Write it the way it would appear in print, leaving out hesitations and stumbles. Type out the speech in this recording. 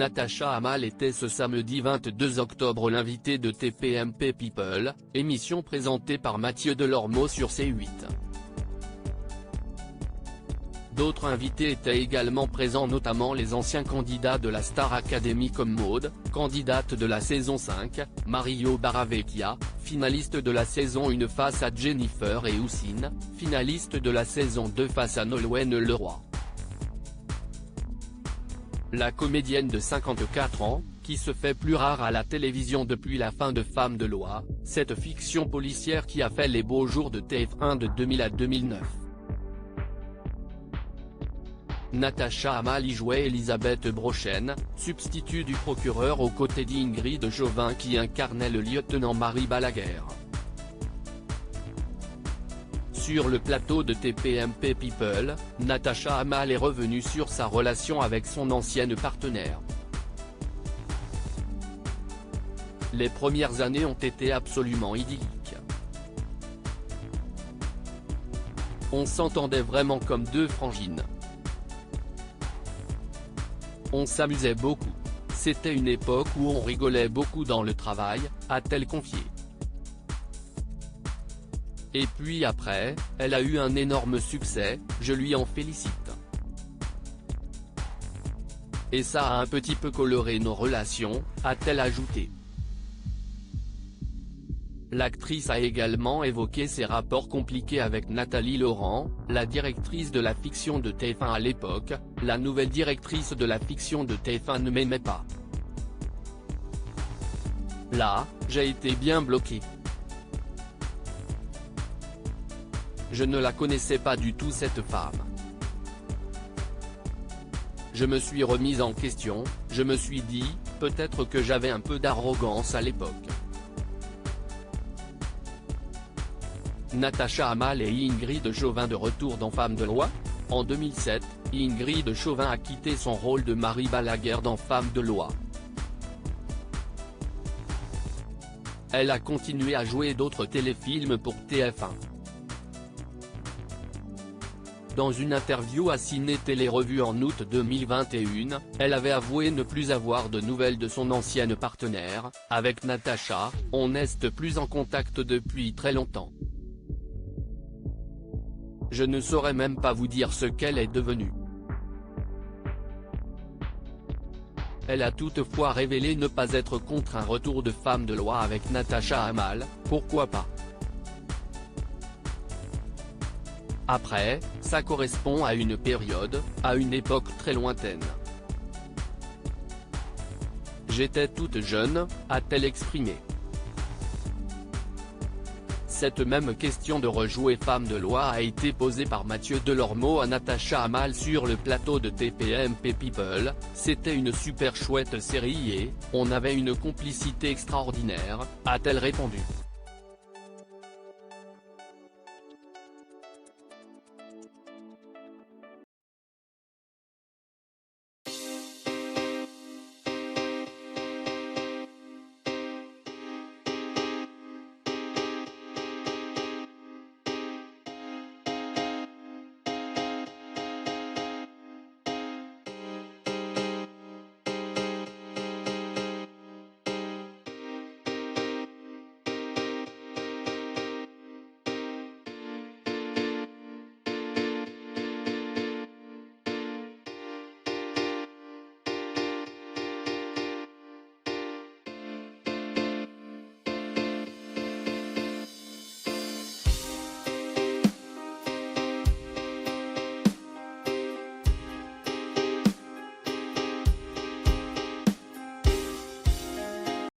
Natacha Hamel était ce samedi 22 octobre l'invitée de TPMP People, émission présentée par Mathieu Delormeau sur C8. D'autres invités étaient également présents, notamment les anciens candidats de la Star Academy comme Maud, candidate de la saison 5, Mario Baravecchia, finaliste de la saison 1 face à Jennifer et Houssine, finaliste de la saison 2 face à Nolwenn Leroy. La comédienne de 54 ans, qui se fait plus rare à la télévision depuis la fin de Femmes de loi, cette fiction policière qui a fait les beaux jours de TF1 de 2000 à 2009. Natacha Hamel y jouait Elisabeth Brochen, substitut du procureur aux côtés d'Ingrid Chauvin qui incarnait le lieutenant Marie Balaguer. Sur le plateau de TPMP People, Natacha Hamel est revenue sur sa relation avec son ancienne partenaire. Les premières années ont été absolument idylliques. On s'entendait vraiment comme deux frangines. On s'amusait beaucoup. C'était une époque où on rigolait beaucoup dans le travail, a-t-elle confié. Et puis après, elle a eu un énorme succès, je lui en félicite. Et ça a un petit peu coloré nos relations, a-t-elle ajouté. L'actrice a également évoqué ses rapports compliqués avec Nathalie Laurent, la directrice de la fiction de TF1 à l'époque. La nouvelle directrice de la fiction de TF1 ne m'aimait pas. Là, j'ai été bien bloqué. Je ne la connaissais pas du tout cette femme. Je me suis remise en question, je me suis dit, peut-être que j'avais un peu d'arrogance à l'époque. Natacha Hamel et Ingrid Chauvin de retour dans Femmes de loi. En 2007, Ingrid Chauvin a quitté son rôle de Marie Balaguer dans Femmes de loi. Elle a continué à jouer d'autres téléfilms pour TF1. Dans une interview à Ciné Télé Revue en août 2021, elle avait avoué ne plus avoir de nouvelles de son ancienne partenaire. Avec Natacha, on n'est plus en contact depuis très longtemps. Je ne saurais même pas vous dire ce qu'elle est devenue. Elle a toutefois révélé ne pas être contre un retour de Femmes de loi avec Natacha Hamel, pourquoi pas. Après, ça correspond à une période, à une époque très lointaine. J'étais toute jeune, a-t-elle exprimé. Cette même question de rejouer Femmes de loi a été posée par Mathieu Delormeau à Natacha Hamel sur le plateau de TPMP People. C'était une super chouette série et on avait une complicité extraordinaire, a-t-elle répondu.